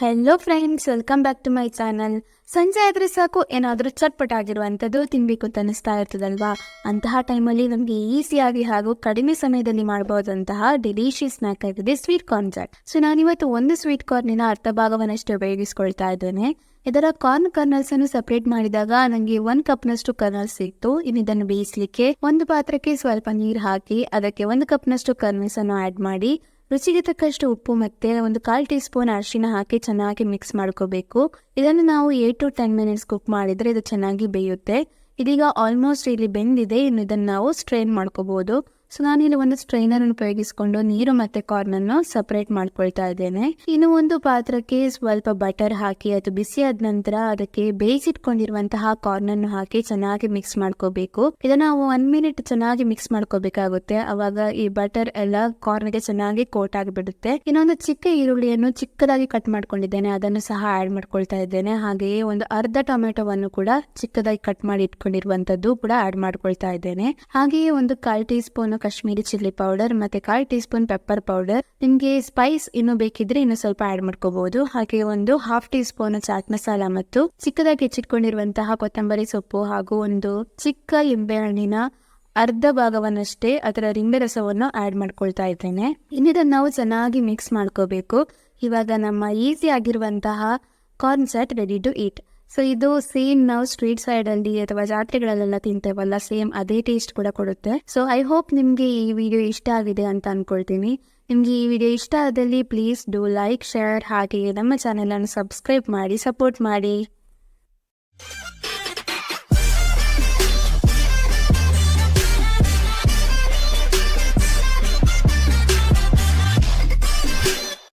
Hello friends, welcome back to my channel. ಸಂಜೆ ಆದರೆ ಸಾಕು ಏನಾದರೂ ಚಟ್ಪಟ ಆಗಿರುವಂಥದ್ದು ತಿನ್ನಬೇಕು ಅಂತ ಅನಿಸ್ತಾ ಇರ್ತದಲ್ವಾ. ಅಂತಹ ಟೈಮಲ್ಲಿ ನಮಗೆ ಈಸಿಯಾಗಿ ಹಾಗೂ ಕಡಿಮೆ ಸಮಯದಲ್ಲಿ ಮಾಡಬಹುದಂತಹ ಡೆಲಿಷಿಯಸ್ ಸ್ನ್ಯಾಕ್ ಆಗಿದೆ ಸ್ವೀಟ್ ಕಾರ್ನ್ ಚಾಟ್. ಸೊ ನಾನಿವತ್ತು ಒಂದು ಸ್ವೀಟ್ ಕಾರ್ನಿನ ಅರ್ಧ ಭಾಗವನ್ನಷ್ಟು ಉಪಯೋಗಿಸ್ಕೊಳ್ತಾ ಇದ್ದೇನೆ. ಇದರ ಕಾರ್ನ್ ಕರ್ನಲ್ಸ್ ಅನ್ನು ಸಪರೇಟ್ ಮಾಡಿದಾಗ ನನಗೆ 1 ಕಪ್ನಷ್ಟು ಕರ್ನಲ್ಸ್ ಸಿಕ್ತು. ಇನ್ನು ಇದನ್ನು ಬೇಯಿಸಲಿಕ್ಕೆ ಒಂದು ಪಾತ್ರಕ್ಕೆ ಸ್ವಲ್ಪ ನೀರು ಹಾಕಿ ಅದಕ್ಕೆ 1 ಕಪ್ನಷ್ಟು ಕರ್ನಲ್ಸ್ ಅನ್ನು ಆ್ಯಡ್ ಮಾಡಿ ರುಚಿಗೆ ತಕ್ಕಷ್ಟು ಉಪ್ಪು ಮತ್ತೆ 1/4 ಟೀ ಸ್ಪೂನ್ ಅರಿಶಿನ ಹಾಕಿ ಚೆನ್ನಾಗಿ ಮಿಕ್ಸ್ ಮಾಡ್ಕೋಬೇಕು. ಇದನ್ನು ನಾವು 8 to 10 ಮಿನಿಟ್ಸ್ ಕುಕ್ ಮಾಡಿದರೆ ಇದು ಚೆನ್ನಾಗಿ ಬೇಯುತ್ತೆ. ಇದೀಗ ಆಲ್ಮೋಸ್ಟ್ ಇಲ್ಲಿ ಬೆಂದಿದೆ. ಇನ್ನು ಇದನ್ನು ನಾವು ಸ್ಟ್ರೈನ್ ಮಾಡ್ಕೋಬಹುದು. ಸೊ ನಾನಿಲ್ಲಿ ಒಂದು ಸ್ಟ್ರೈನರ್ ಅನ್ನು ಉಪಯೋಗಿಸಿಕೊಂಡು ನೀರು ಮತ್ತೆ ಕಾರ್ನ್ ಅನ್ನು ಸಪರೇಟ್ ಮಾಡ್ಕೊಳ್ತಾ ಇದ್ದೇನೆ. ಇನ್ನು ಒಂದು ಪಾತ್ರಕ್ಕೆ ಸ್ವಲ್ಪ ಬಟರ್ ಹಾಕಿ ಅದು ಬಿಸಿ ಆದ ನಂತರ ಅದಕ್ಕೆ ಬೇಯಿಸಿಟ್ಕೊಂಡಿರುವಂತಹ ಕಾರ್ನ್ ಅನ್ನು ಹಾಕಿ ಚೆನ್ನಾಗಿ ಮಿಕ್ಸ್ ಮಾಡ್ಕೋಬೇಕು. ಇದನ್ನ ನಾವು 1 ಮಿನಿಟ್ ಚೆನ್ನಾಗಿ ಮಿಕ್ಸ್ ಮಾಡ್ಕೋಬೇಕಾಗುತ್ತೆ. ಅವಾಗ ಈ ಬಟರ್ ಎಲ್ಲ ಕಾರ್ನ್ಗೆ ಚೆನ್ನಾಗಿ ಕೋಟ್ ಆಗಿಬಿಡುತ್ತೆ. ಇನ್ನೊಂದು ಚಿಕ್ಕ ಈರುಳ್ಳಿಯನ್ನು ಚಿಕ್ಕದಾಗಿ ಕಟ್ ಮಾಡ್ಕೊಂಡಿದ್ದೇನೆ, ಅದನ್ನು ಸಹ ಆಡ್ ಮಾಡ್ಕೊಳ್ತಾ ಇದ್ದೇನೆ. ಹಾಗೆಯೇ ಒಂದು ಅರ್ಧ ಟೊಮೆಟೊವನ್ನು ಕೂಡ ಚಿಕ್ಕದಾಗಿ ಕಟ್ ಮಾಡಿ ಇಟ್ಕೊಂಡಿರುವಂತದ್ದು ಕೂಡ ಆಡ್ ಮಾಡ್ಕೊಳ್ತಾ ಇದ್ದೇನೆ. ಹಾಗೆಯೇ ಒಂದು 1/4 tea spoon Kashmiri chilli powder ಮತ್ತೆ 1/4 ಟೀ ಸ್ಪೂನ್ ಪೆಪ್ಪರ್ ಪೌಡರ್. ನಿಮ್ಗೆ ಸ್ಪೈಸ್ ಇನ್ನು ಬೇಕಿದ್ರೆ ಇನ್ನು ಸ್ವಲ್ಪ ಆಡ್ ಮಾಡ್ಕೋಬಹುದು. ಹಾಗೆ ಒಂದು 1/2 ಟೀ ಸ್ಪೂನ್ ಚಾಟ್ ಮಸಾಲ ಮತ್ತು ಚಿಕ್ಕದಾಗಿ ಹೆಚ್ಚಿಟ್ಕೊಂಡಿರುವಂತಹ ಕೊತ್ತಂಬರಿ ಸೊಪ್ಪು ಹಾಗೂ ಒಂದು ಚಿಕ್ಕ ಲಿಂಬೆಹಣ್ಣಿನ ಅರ್ಧ ಭಾಗವನ್ನಷ್ಟೇ ಅದರ ಲಿಂಬೆ ರಸವನ್ನು ಆಡ್ ಮಾಡ್ಕೊಳ್ತಾ ಇದ್ದೇನೆ. ಇನ್ನಿದನ್ನು ನಾವು ಚೆನ್ನಾಗಿ ಮಿಕ್ಸ್ ಮಾಡ್ಕೋಬೇಕು. ಇವಾಗ ನಮ್ಮ ಈಸಿ ಆಗಿರುವಂತಹ corn chaat ready to eat. So ಇದು ಸೇಮ್ ನಾವು ಸ್ಟ್ರೀಟ್ ಸೈಡ್ ಅಲ್ಲಿ ಅಥವಾ ಜಾತ್ರೆಗಳಲ್ಲೆಲ್ಲ ತಿಂತೇವಲ್ಲ, ಸೇಮ್ ಅದೇ ಟೇಸ್ಟ್ ಕೂಡ ಕೊಡುತ್ತೆ. ಸೊ ಐ ಹೋಪ್ ನಿಮಗೆ ಈ ವಿಡಿಯೋ ಇಷ್ಟ ಆಗಿದೆ ಅಂತ ಅನ್ಕೊಳ್ತೀನಿ. ನಿಮಗೆ ಈ ವಿಡಿಯೋ ಇಷ್ಟ ಆದಲ್ಲಿ ಪ್ಲೀಸ್ ಡೂ ಲೈಕ್, ಶೇರ್, ಹಾಗೆಯೇ ನಮ್ಮ ಚಾನೆಲ್ ಅನ್ನು ಸಬ್ಸ್ಕ್ರೈಬ್ ಮಾಡಿ ಸಪೋರ್ಟ್ ಮಾಡಿ.